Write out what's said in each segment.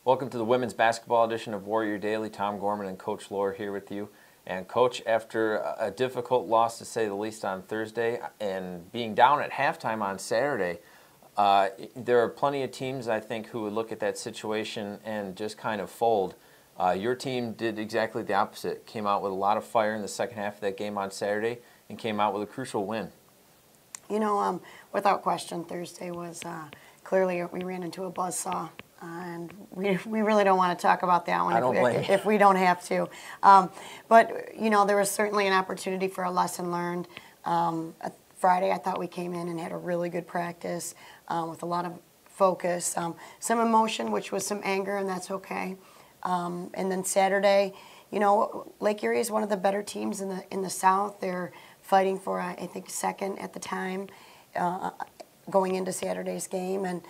Welcome to the women's basketball edition of Warrior Daily. Tom Gorman and Coach Lohr here with you. And Coach, after a difficult loss to say the least on Thursday and being down at halftime on Saturday, there are plenty of teams, I think, who would look at that situation and just kind of fold. Your team did exactly the opposite. Came out with a lot of fire in the second half of that game on Saturday and came out with a crucial win. You know, without question, Thursday was clearly we ran into a buzzsaw. And we really don't want to talk about that one if we don't have to. But, you know, there was certainly an opportunity for a lesson learned. Friday, I thought we came in and had a really good practice with a lot of focus, some emotion, which was some anger, and that's okay. And then Saturday, you know, Lake Erie is one of the better teams in the South. They're fighting for, I think, second at the time going into Saturday's game. And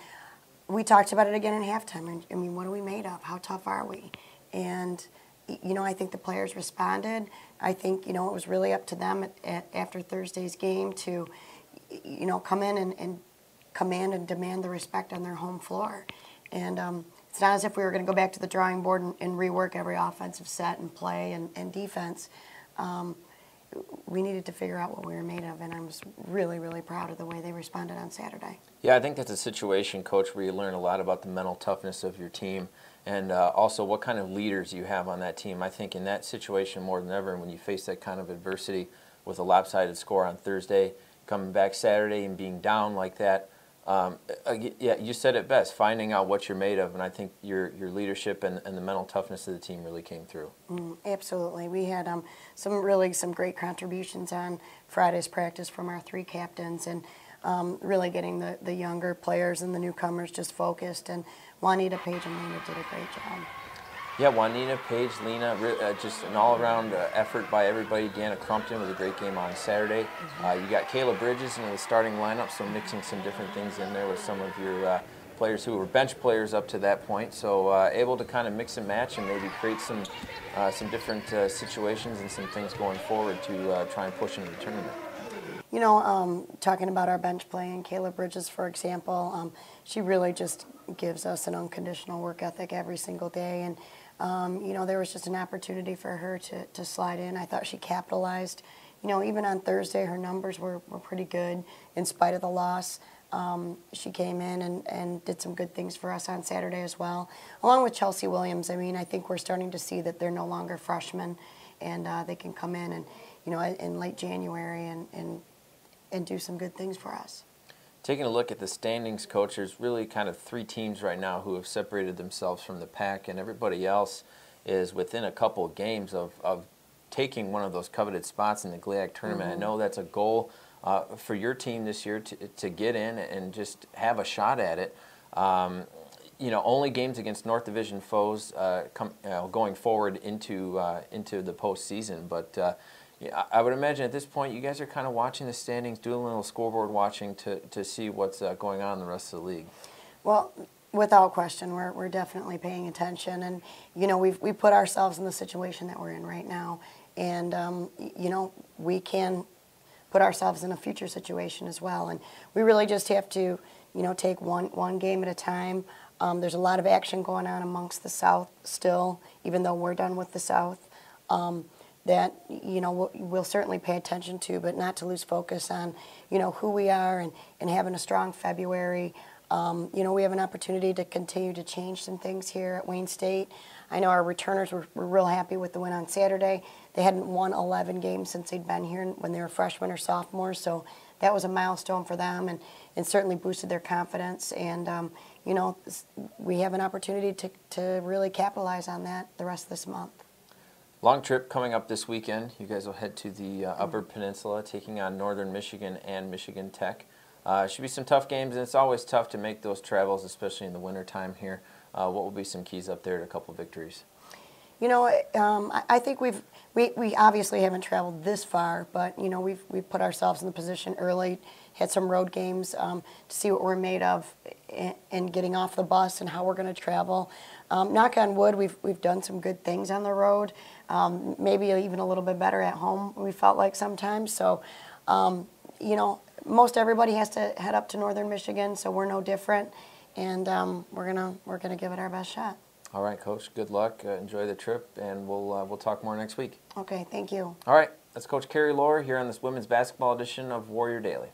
we talked about it again at halftime. I mean, what are we made of? How tough are we? And, you know, I think the players responded. I think, you know, it was really up to them after Thursday's game to, you know, come in and command and demand the respect on their home floor. And it's not as if we were going to go back to the drawing board and rework every offensive set and play and defense. We needed to figure out what we were made of, and I was really, really proud of the way they responded on Saturday. Yeah, I think that's a situation, Coach, where you learn a lot about the mental toughness of your team and also what kind of leaders you have on that team. I think in that situation more than ever, when you face that kind of adversity with a lopsided score on Thursday, coming back Saturday and being down like that, yeah, you said it best, finding out what you're made of, and I think your leadership and the mental toughness of the team really came through. Absolutely. We had some great contributions on Friday's practice from our three captains, and really getting the younger players and the newcomers just focused, and Juanita, Paige, and Lena did a great job. Yeah, Juanita, Paige, Lena, just an all-around effort by everybody. Deanna Crumpton with a great game on Saturday. You got Kayla Bridges in the starting lineup, so mixing some different things in there with some of your players who were bench players up to that point. So able to kind of mix and match and maybe create some different situations and some things going forward to try and push into the tournament. You know, talking about our bench play and Kayla Bridges, for example, she really just gives us an unconditional work ethic every single day. And you know, there was just an opportunity for her to slide in. I thought she capitalized. You know, even on Thursday, her numbers were pretty good in spite of the loss. She came in and did some good things for us on Saturday as well, along with Chelsea Williams. I mean, I think we're starting to see that they're no longer freshmen, and they can come in and, you know, in late January and do some good things for us. Taking a look at the standings, Coach, there's really kind of three teams right now who have separated themselves from the pack, and everybody else is within a couple of games of taking one of those coveted spots in the GLIAC tournament. I know that's a goal for your team this year to get in and just have a shot at it. You know, only games against North Division foes going forward into the postseason, but I would imagine at this point you guys are kind of watching the standings, doing a little scoreboard watching to see what's going on in the rest of the league. Well, without question, we're definitely paying attention, and you know we put ourselves in the situation that we're in right now, and you know we can put ourselves in a future situation as well, and we really just have to, you know, take one game at a time. There's a lot of action going on amongst the South still, even though we're done with the South. That, you know, we'll certainly pay attention to, but not to lose focus on, you know, who we are and having a strong February. You know, we have an opportunity to continue to change some things here at Wayne State. I know our returners were real happy with the win on Saturday. They hadn't won 11 games since they'd been here when they were freshmen or sophomores, so that was a milestone for them and certainly boosted their confidence. And, you know, we have an opportunity to really capitalize on that the rest of this month. Long trip coming up this weekend. You guys will head to the Upper Peninsula, taking on Northern Michigan and Michigan Tech. Should be some tough games, and it's always tough to make those travels, especially in the wintertime here. What will be some keys up there to a couple victories? You know, I think we obviously haven't traveled this far, but you know we've put ourselves in the position early, had some road games to see what we're made of, and getting off the bus and how we're going to travel. Knock on wood, we've done some good things on the road, maybe even a little bit better at home. We felt like sometimes. So, you know, most everybody has to head up to Northern Michigan, so we're no different, and we're gonna give it our best shot. All right, Coach. Good luck. Enjoy the trip, and we'll talk more next week. Okay, thank you. All right. That's Coach Carrie Lohr here on this women's basketball edition of Warrior Daily.